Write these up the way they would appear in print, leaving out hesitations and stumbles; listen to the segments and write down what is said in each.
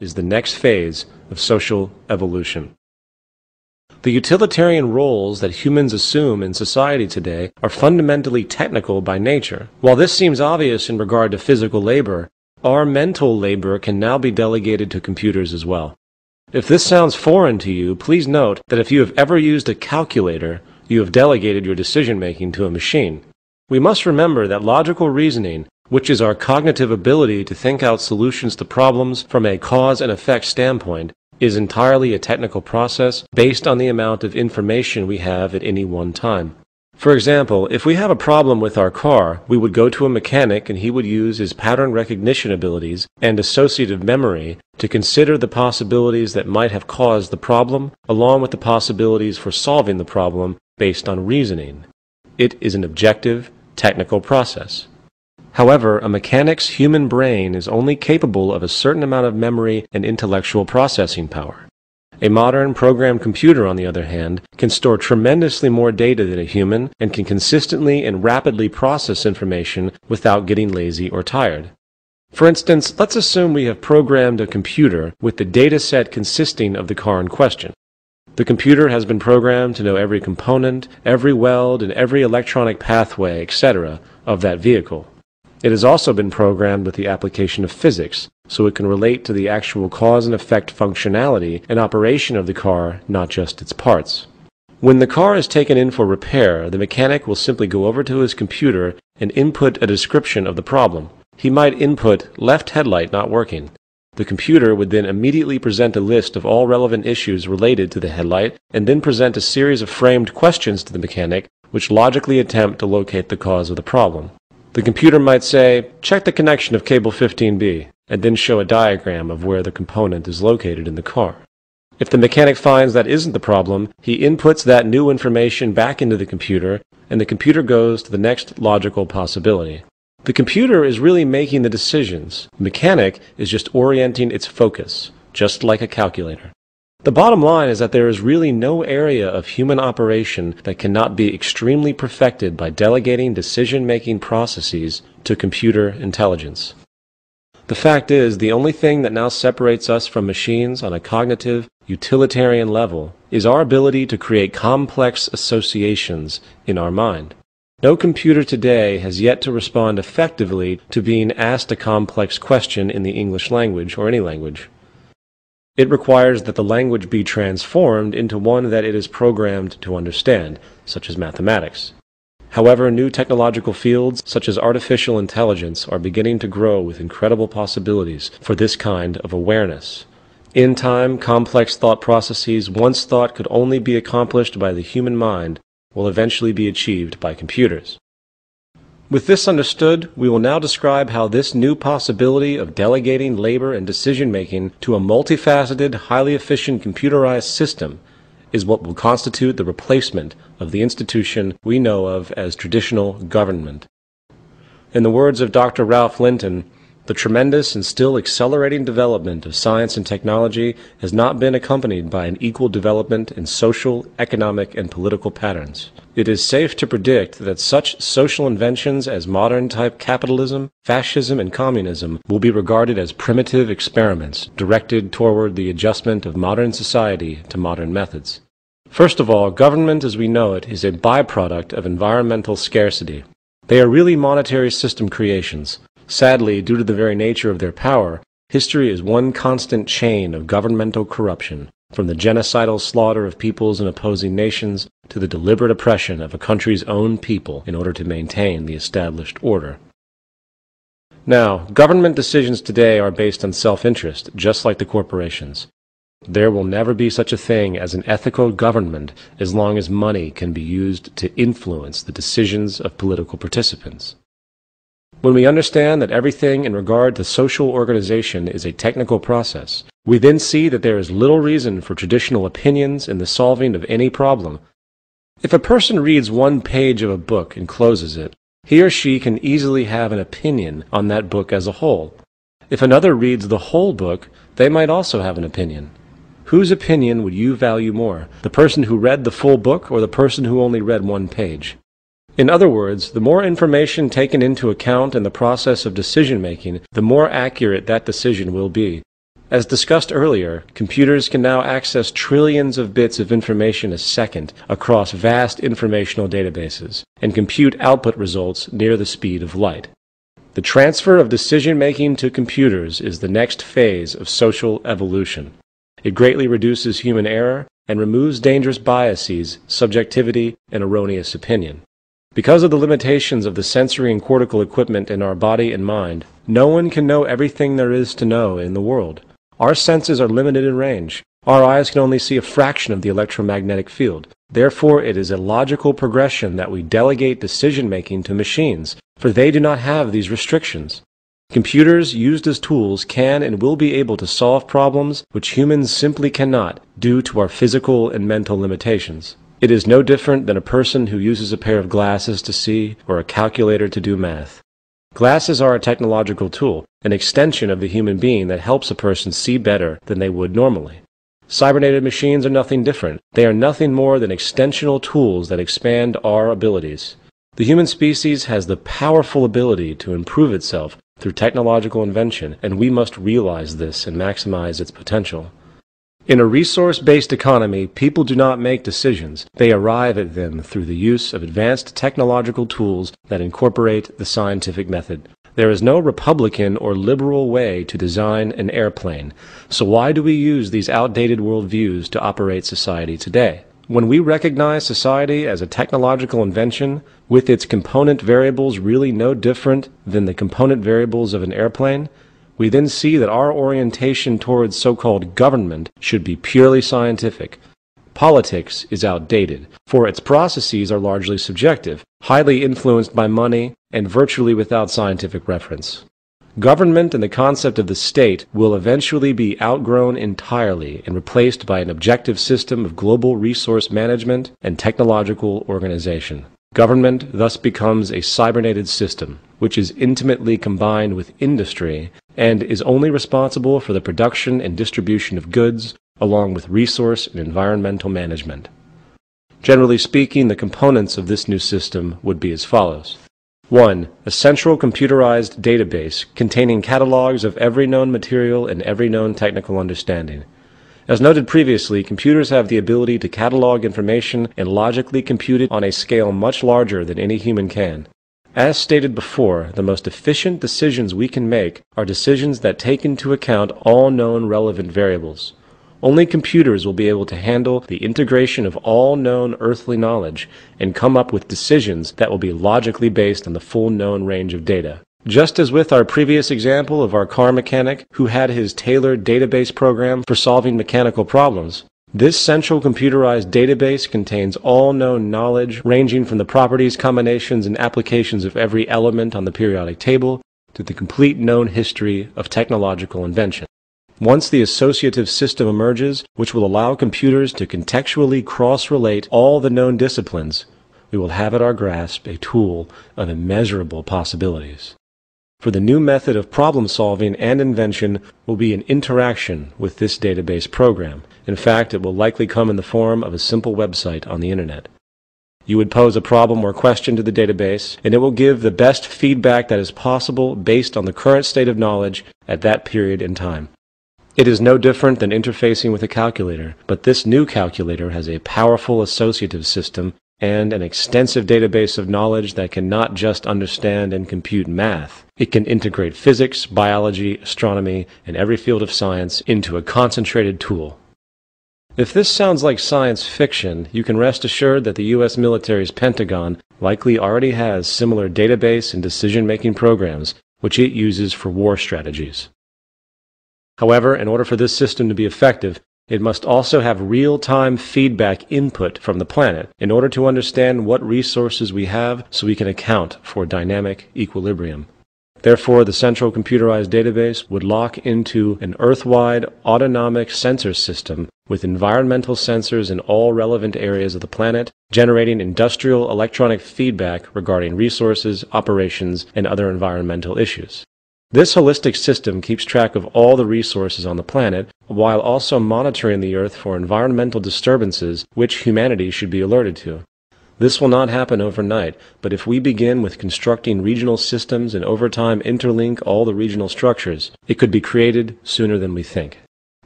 is the next phase of social evolution. The utilitarian roles that humans assume in society today are fundamentally technical by nature. While this seems obvious in regard to physical labor, our mental labor can now be delegated to computers as well. If this sounds foreign to you, please note that if you have ever used a calculator, you have delegated your decision-making to a machine. We must remember that logical reasoning, which is our cognitive ability to think out solutions to problems from a cause and effect standpoint, is entirely a technical process based on the amount of information we have at any one time. For example, if we have a problem with our car, we would go to a mechanic and he would use his pattern recognition abilities and associative memory to consider the possibilities that might have caused the problem, along with the possibilities for solving the problem based on reasoning. It is an objective, technical process. However, a mechanic's human brain is only capable of a certain amount of memory and intellectual processing power. A modern programmed computer, on the other hand, can store tremendously more data than a human and can consistently and rapidly process information without getting lazy or tired. For instance, let's assume we have programmed a computer with the data set consisting of the car in question. The computer has been programmed to know every component, every weld, and every electronic pathway, etc. of that vehicle. It has also been programmed with the application of physics, so it can relate to the actual cause and effect functionality and operation of the car, not just its parts. When the car is taken in for repair, the mechanic will simply go over to his computer and input a description of the problem. He might input left headlight not working. The computer would then immediately present a list of all relevant issues related to the headlight and then present a series of framed questions to the mechanic which logically attempt to locate the cause of the problem. The computer might say, check the connection of cable 15B, and then show a diagram of where the component is located in the car. If the mechanic finds that isn't the problem, he inputs that new information back into the computer, and the computer goes to the next logical possibility. The computer is really making the decisions. The mechanic is just orienting its focus, just like a calculator. The bottom line is that there is really no area of human operation that cannot be extremely perfected by delegating decision-making processes to computer intelligence. The fact is, the only thing that now separates us from machines on a cognitive, utilitarian level is our ability to create complex associations in our mind. No computer today has yet to respond effectively to being asked a complex question in the English language or any language. It requires that the language be transformed into one that it is programmed to understand, such as mathematics. However, new technological fields, such as artificial intelligence, are beginning to grow with incredible possibilities for this kind of awareness. In time, complex thought processes once thought could only be accomplished by the human mind will eventually be achieved by computers. With this understood, we will now describe how this new possibility of delegating labor and decision-making to a multifaceted, highly efficient computerized system is what will constitute the replacement of the institution we know of as traditional government. In the words of Dr. Ralph Linton, the tremendous and still accelerating development of science and technology has not been accompanied by an equal development in social, economic, and political patterns. It is safe to predict that such social inventions as modern-type capitalism, fascism, and communism will be regarded as primitive experiments directed toward the adjustment of modern society to modern methods. First of all, government as we know it is a byproduct of environmental scarcity. They are really monetary system creations. Sadly, due to the very nature of their power, history is one constant chain of governmental corruption, from the genocidal slaughter of peoples in opposing nations to the deliberate oppression of a country's own people in order to maintain the established order. Now, government decisions today are based on self-interest, just like the corporations. There will never be such a thing as an ethical government as long as money can be used to influence the decisions of political participants. When we understand that everything in regard to social organization is a technical process, we then see that there is little reason for traditional opinions in the solving of any problem. If a person reads one page of a book and closes it, he or she can easily have an opinion on that book as a whole. If another reads the whole book, they might also have an opinion. Whose opinion would you value more, the person who read the full book or the person who only read one page? In other words, the more information taken into account in the process of decision-making, the more accurate that decision will be. As discussed earlier, computers can now access trillions of bits of information a second across vast informational databases, and compute output results near the speed of light. The transfer of decision-making to computers is the next phase of social evolution. It greatly reduces human error and removes dangerous biases, subjectivity, and erroneous opinion. Because of the limitations of the sensory and cortical equipment in our body and mind, no one can know everything there is to know in the world. Our senses are limited in range. Our eyes can only see a fraction of the electromagnetic field. Therefore, it is a logical progression that we delegate decision-making to machines, for they do not have these restrictions. Computers, used as tools, can and will be able to solve problems which humans simply cannot, due to our physical and mental limitations. It is no different than a person who uses a pair of glasses to see or a calculator to do math. Glasses are a technological tool, an extension of the human being that helps a person see better than they would normally. Cybernetic machines are nothing different. They are nothing more than extensional tools that expand our abilities. The human species has the powerful ability to improve itself through technological invention, and we must realize this and maximize its potential. In a resource-based economy, people do not make decisions. They arrive at them through the use of advanced technological tools that incorporate the scientific method. There is no Republican or liberal way to design an airplane, so why do we use these outdated worldviews to operate society today? When we recognize society as a technological invention, with its component variables really no different than the component variables of an airplane, we then see that our orientation towards so-called government should be purely scientific. Politics is outdated, for its processes are largely subjective, highly influenced by money, and virtually without scientific reference. Government and the concept of the state will eventually be outgrown entirely and replaced by an objective system of global resource management and technological organization. Government thus becomes a cybernetic system, which is intimately combined with industry and is only responsible for the production and distribution of goods, along with resource and environmental management. Generally speaking, the components of this new system would be as follows. 1. A central computerized database containing catalogs of every known material and every known technical understanding. As noted previously, computers have the ability to catalog information and logically compute it on a scale much larger than any human can. As stated before, the most efficient decisions we can make are decisions that take into account all known relevant variables. Only computers will be able to handle the integration of all known earthly knowledge and come up with decisions that will be logically based on the full known range of data. Just as with our previous example of our car mechanic who had his tailored database program for solving mechanical problems, this central computerized database contains all known knowledge ranging from the properties, combinations, and applications of every element on the periodic table to the complete known history of technological invention. Once the associative system emerges, which will allow computers to contextually cross-relate all the known disciplines, we will have at our grasp a tool of immeasurable possibilities. For the new method of problem-solving and invention will be an interaction with this database program. In fact, it will likely come in the form of a simple website on the Internet. You would pose a problem or question to the database, and it will give the best feedback that is possible based on the current state of knowledge at that period in time. It is no different than interfacing with a calculator, but this new calculator has a powerful associative system and an extensive database of knowledge that can not just understand and compute math. It can integrate physics, biology, astronomy, and every field of science into a concentrated tool. If this sounds like science fiction, you can rest assured that the U.S. military's Pentagon likely already has similar database and decision-making programs, which it uses for war strategies. However, in order for this system to be effective, it must also have real-time feedback input from the planet in order to understand what resources we have so we can account for dynamic equilibrium. Therefore, the central computerized database would lock into an Earth-wide autonomic sensor system with environmental sensors in all relevant areas of the planet, generating industrial electronic feedback regarding resources, operations, and other environmental issues. This holistic system keeps track of all the resources on the planet, while also monitoring the Earth for environmental disturbances which humanity should be alerted to. This will not happen overnight, but if we begin with constructing regional systems and over time interlink all the regional structures, it could be created sooner than we think.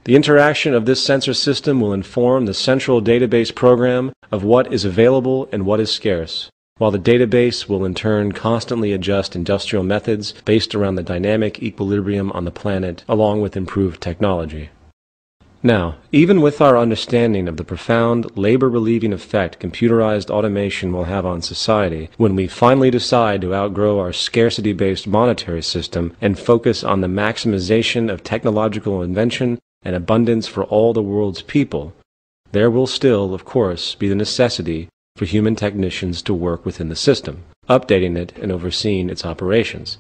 The interaction of this sensor system will inform the central database program of what is available and what is scarce, while the database will in turn constantly adjust industrial methods based around the dynamic equilibrium on the planet, along with improved technology. Now, even with our understanding of the profound labor-relieving effect computerized automation will have on society, when we finally decide to outgrow our scarcity-based monetary system and focus on the maximization of technological invention and abundance for all the world's people, there will still, of course, be the necessity for human technicians to work within the system, updating it and overseeing its operations.